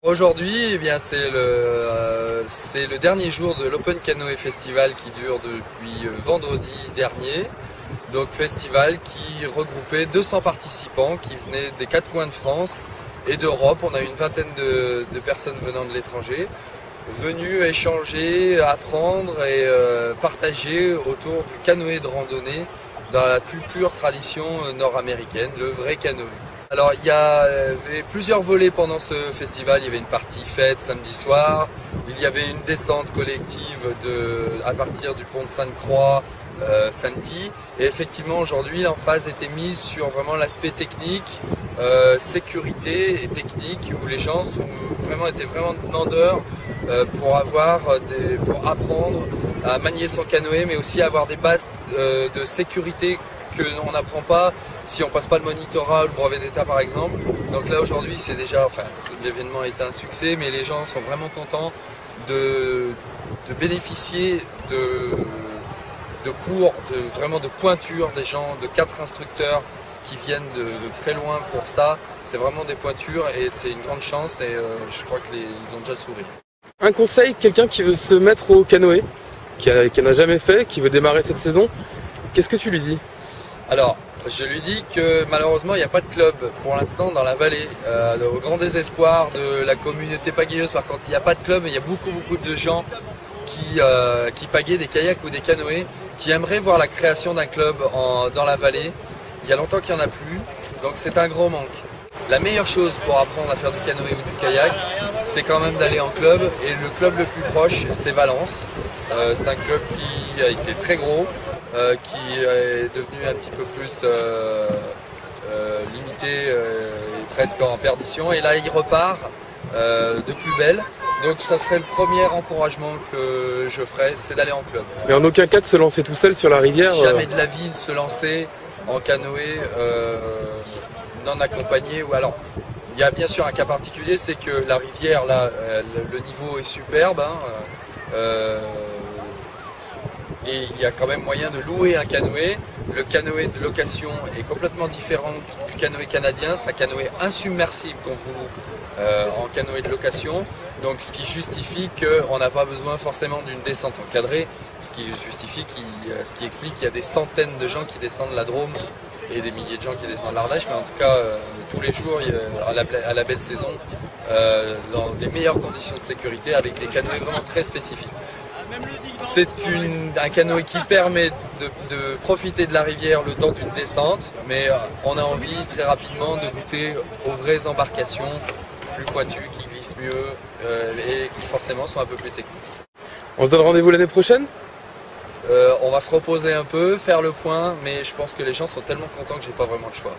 Aujourd'hui, eh bien, c'est le dernier jour de l'Open Canoë Festival qui dure depuis vendredi dernier. Donc festival qui regroupait 200 participants qui venaient des quatre coins de France et d'Europe. On a eu une vingtaine de personnes venant de l'étranger, venues échanger, apprendre et partager autour du canoë de randonnée dans la plus pure tradition nord-américaine, le vrai canoë. Alors il y avait plusieurs volets pendant ce festival. Il y avait une partie fête samedi soir, il y avait une descente collective à partir du pont de Sainte-Croix samedi, et effectivement aujourd'hui l'emphase était mise sur vraiment l'aspect technique, sécurité et technique, où les gens étaient vraiment demandeurs pour apprendre à manier son canoë, mais aussi avoir des bases de sécurité qu'on n'apprend pas si on passe pas le monitorat ou le brevet d'état par exemple. Donc là aujourd'hui c'est déjà, l'événement est un succès, mais les gens sont vraiment contents de bénéficier de cours, vraiment de pointure, des gens, de 4 instructeurs qui viennent de très loin pour ça. C'est vraiment des pointures et c'est une grande chance, et je crois qu'ils ont déjà le sourire. Un conseil, quelqu'un qui veut se mettre au canoë, qui n'en a jamais fait, qui veut démarrer cette saison, qu'est-ce que tu lui dis? Alors, je lui dis que malheureusement il n'y a pas de club pour l'instant dans la vallée. Au grand désespoir de la communauté pagayeuse, par contre, il n'y a pas de club, mais il y a beaucoup de gens qui pagaient des kayaks ou des canoës, qui aimeraient voir la création d'un club dans la vallée. Il y a longtemps qu'il n'y en a plus, donc c'est un gros manque. La meilleure chose pour apprendre à faire du canoë ou du kayak, c'est quand même d'aller en club, et le club le plus proche c'est Valence. C'est un club qui a été très gros, qui est devenu un petit peu plus limité et presque en perdition, et là il repart de plus belle. Donc ça serait le premier encouragement que je ferais, c'est d'aller en club. Mais en aucun cas de se lancer tout seul sur la rivière. Jamais de la vie de se lancer en canoë non accompagné. Ou alors, il y a bien sûr un cas particulier, c'est que la rivière là, le niveau est superbe, et il y a quand même moyen de louer un canoë. Le canoë de location est complètement différent du canoë canadien. C'est un canoë insubmersible qu'on vous loue en canoë de location. Donc ce qui justifie qu'on n'a pas besoin forcément d'une descente encadrée, ce qui explique qu'il y a des centaines de gens qui descendent la Drôme et des milliers de gens qui descendent l'Ardèche, mais en tout cas tous les jours à la belle saison, dans les meilleures conditions de sécurité, avec des canoës vraiment très spécifiques. C'est un canoë qui permet de profiter de la rivière le temps d'une descente, mais on a envie très rapidement de goûter aux vraies embarcations plus pointues, qui glissent mieux et qui forcément sont un peu plus techniques. On se donne rendez-vous l'année prochaine? On va se reposer un peu, faire le point, mais je pense que les gens sont tellement contents que j'ai pas vraiment le choix.